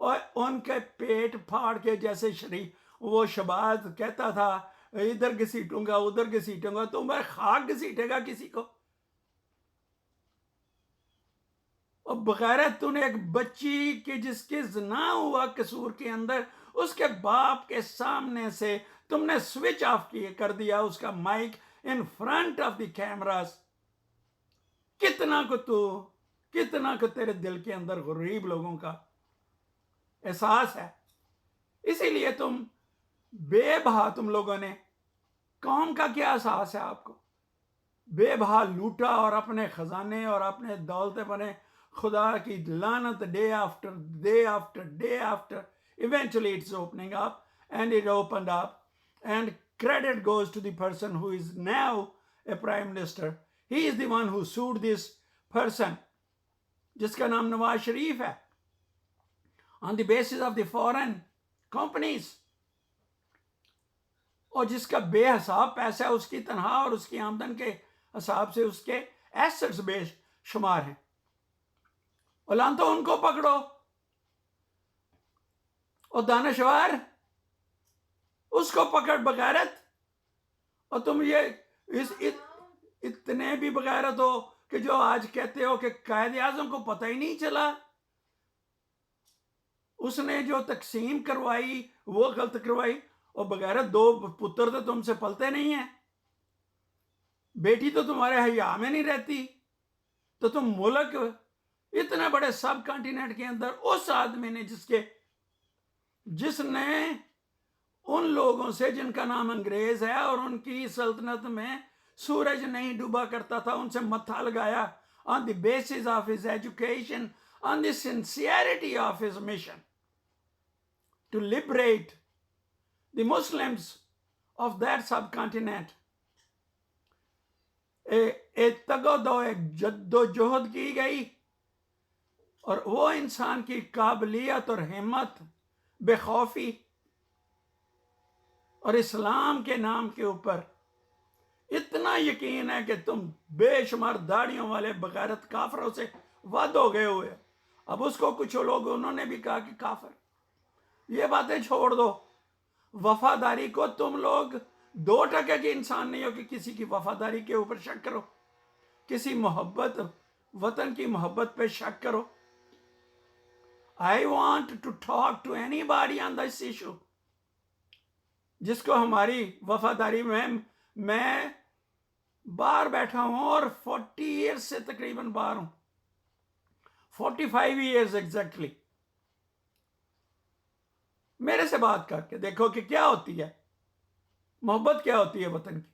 اور ان کے پیٹ پھاڑ کے، جیسے وہ شباز کہتا تھا ادھر گھسیٹوں گا ادھر گھسیٹوں گا، تو میں خاک گھسیٹے گا کسی کو؟ اور بغیرت تو نے ایک بچی کی جس کے زنا ہوا قصور کے اندر، اس کے باپ کے سامنے سے تم نے سوئچ آف کر دیا اس کا mic in front of the cameras. کتنا کو تیرے دل کے اندر غریب لوگوں کا احساس ہے. اسی لیے تم بے بہا، تم لوگوں نے، قوم کا کیا احساس ہے آپ کو؟ بے بہا لوٹا اور اپنے خزانے اور اپنے دولتیں بنے. خدا کی لعنت، day after day after day after. Eventually it's opening up, and it opened up, and credit goes to the person who is now a prime minister. He is the one who sued this person, جس کا نام نواز شریف ہے, on the basis of the foreign companies. اور جس کا بے حساب پیسہ اس کی تنخواہ اور اس کی آمدن کے حساب سے اس کے ایسٹس بے شمار ہیں. اعلان تو ان کو پکڑو. اور دانشور اس کو پکڑ بغیرت. اور تم یہ اتنے بھی بغیرت ہو کہ جو آج کہتے ہو کہ قائد اعظم کو پتہ ہی نہیں چلا. اس نے جو تقسیم کروائی وہ غلط کروائی. اور بغیرت دو پتر تو تم سے پلتے نہیں ہیں. بیٹی تو تمہارے حیا میں نہیں رہتی. تو تم ملک اتنے بڑے سب کانٹیننٹ کے اندر اس آدمی نے جس نے ان لوگوں سے جن کا نام انگریز ہے اور ان کی سلطنت میں سورج نہیں ڈوبا کرتا تھا ان سے متھا لگایا on the basis of his education, on the sincerity of his mission to liberate the Muslims of that subcontinent. ایک تگودو، ایک جد و جہد کی گئی، اور وہ انسان کی قابلیت اور ہمت، بے خوفی اور اسلام کے نام کے اوپر اتنا یقین ہے کہ تم بے شمار داڑیوں والے بغیرت کافروں سے ود ہو گئے ہوئے. اب اس کو کچھ لوگ انہوں نے بھی کہا کہ کافر. یہ باتیں چھوڑ دو. وفاداری کو تم لوگ 2% کے انسان نہیں ہو کہ کسی کی وفاداری کے اوپر شک کرو، کسی محبت، وطن کی محبت پہ شک کرو. I want to talk to anybody on this issue جس کو ہماری وفاداری میں باہر بیٹھا ہوں اور 40 ایئرز سے تقریباً باہر ہوں. 45 ایئرز ایگزیکٹلی. میرے سے بات کر کے دیکھو کہ کیا ہوتی ہے محبت، کیا ہوتی ہے وطن کی.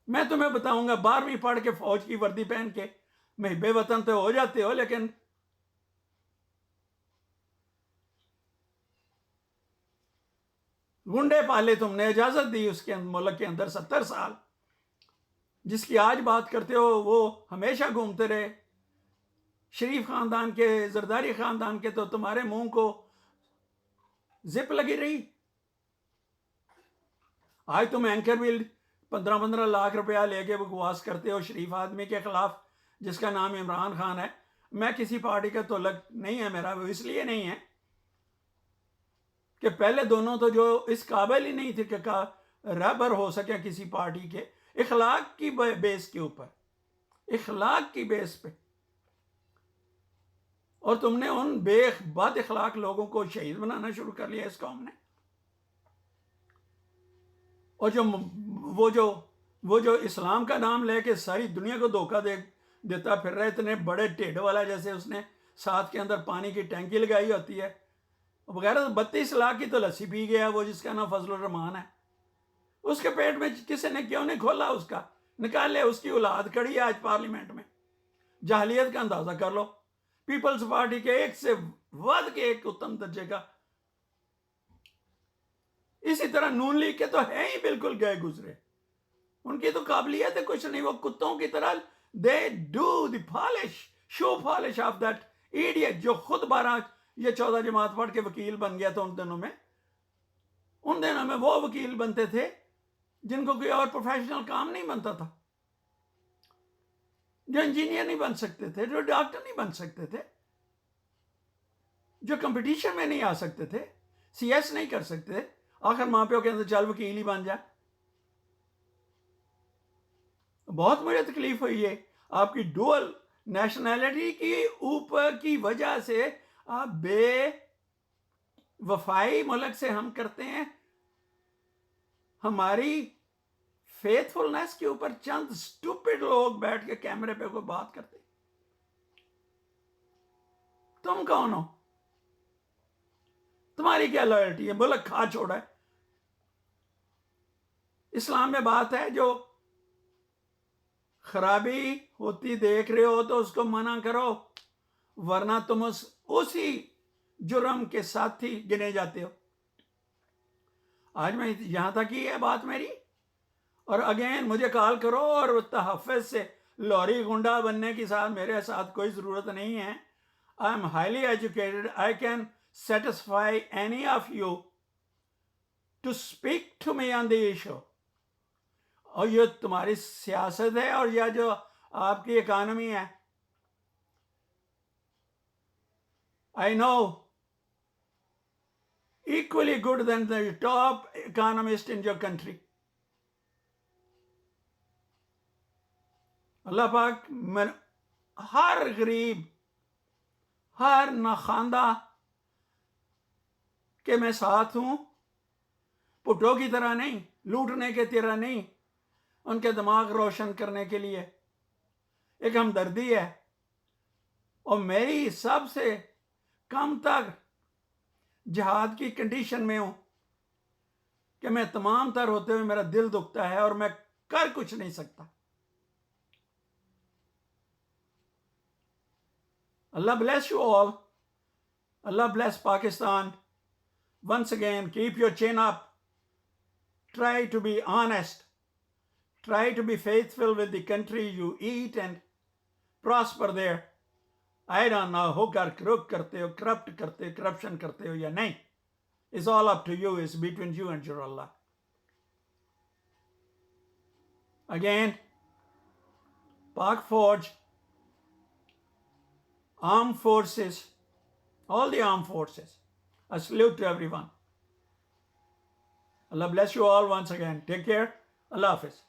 میں تمہیں بتاؤں گا 12ویں پڑھ کے فوج کی وردی پہن کے محب وطن تو ہو جاتے ہو، لیکن گنڈے پالے تم نے، اجازت دی اس کے ملک کے اندر 70 سال. جس کی آج بات کرتے ہو وہ ہمیشہ گھومتے رہے. شریف خاندان کے، زرداری خاندان کے تو تمہارے منہ کو زپ لگی رہی. آج تم اینکر بھی 15 لاکھ روپیہ لے کے بکواس کرتے ہو شریف آدمی کے خلاف جس کا نام عمران خان ہے. میں کسی پارٹی کا تعلق نہیں ہے میرا، وہ اس لیے نہیں ہے کہ پہلے دونوں تو جو اس قابل ہی نہیں تھے کہ رہبر ہو سکے کسی پارٹی کے. اخلاق کی بیس کے اوپر، اخلاق کی بیس پہ. اور تم نے ان بد اخلاق لوگوں کو شہید بنانا شروع کر لیا اس قوم نے. اور وہ جو اسلام کا نام لے کے ساری دنیا کو دھوکہ دیتا پھر رہے، اتنے بڑے ٹھیڈ والا، جیسے اس نے ساتھ کے اندر پانی کی ٹینکی لگائی ہوتی ہے. وغیرہ 32 لاکھ کی تو لسی پی گیا وہ جس کا نام فضل الرحمان ہے. اس کے پیٹ میں کسی نے کیوں نہیں کھولا؟ اس کا نکالے. اس کی اولاد کھڑی ہے آج پارلیمنٹ میں. جاہلیت کا اندازہ کر لو. پیپلز پارٹی کے ایک سے ود کے ایک اتم درجے کا. اسی طرح نون لیگ کے تو ہے ہی بالکل گئے گزرے. ان کی تو قابلیت ہے کچھ نہیں. وہ کتوں کی طرح they do the show polish of that idiot جو خود 12 یا 14 جماعت پڑھ کے وکیل بن گیا تھا. ان دنوں میں وہ وکیل بنتے تھے جن کو کوئی اور پروفیشنل کام نہیں بنتا تھا، جو انجینئر نہیں بن سکتے تھے، جو ڈاکٹر نہیں بن سکتے تھے. جو کمپٹیشن میں نہیں آ سکتے تھے، سی ایس نہیں کر سکتے تھے، آخر ماں پیو کے اندر چل وکیل ہی بن جائے. بہت مجھے تکلیف ہوئی ہے آپ کی ڈوئل نیشنلٹی کی اوپر کی وجہ سے. آپ بے وفائی ملک سے ہم کرتے ہیں، ہماری فیتھ فلنس کے اوپر چند سٹوپڈ لوگ بیٹھ کے کیمرے پہ کوئی بات کرتے. تم کون ہو؟ تمہاری کیا لائلٹی ہے؟ ملک کھا چھوڑا ہے. اسلام میں بات ہے جو خرابی ہوتی دیکھ رہے ہو تو اس کو منع کرو، ورنہ تم اسی جرم کے ساتھی گنے جاتے ہو. آج میں یہاں تک ہی ہے بات میری، اور اگین مجھے کال کرو، اور تحفظ سے لوری گنڈا بننے کے ساتھ میرے ساتھ کوئی ضرورت نہیں ہے. I am highly educated, I can satisfy any of you to speak to me on the issue. اور یہ تمہاری سیاست ہے اور یہ جو آپ کی اکانومی ہے، آئی نو equally good than the top economist in your country. اللہ پاک ہر غریب، ہر ناخواندہ کہ میں ساتھ ہوں، پٹھوں کی طرح نہیں، لوٹنے کے طرح نہیں، ان کے دماغ روشن کرنے کے لیے ایک ہمدردی ہے. اور میری سب سے کم تر جہاد کی کنڈیشن میں ہوں کہ میں تمام تر ہوتے ہوئے میرا دل دکھتا ہے اور میں کر کچھ نہیں سکتا. اللہ bless you all. Allah bless Pakistan. Once again, keep your chin up. Try to be honest. Try to be faithful with the country you eat and prosper there. I don't know who crook کرتے ہو، corrupt کرتے، corruption کرتے ہو یا نہیں. It's all up to you. It's between you and your Allah. Again, Pak Fauj, armed forces, all the armed forces, a salute to everyone. Allah bless you all once again. Take care. Allah Hafiz.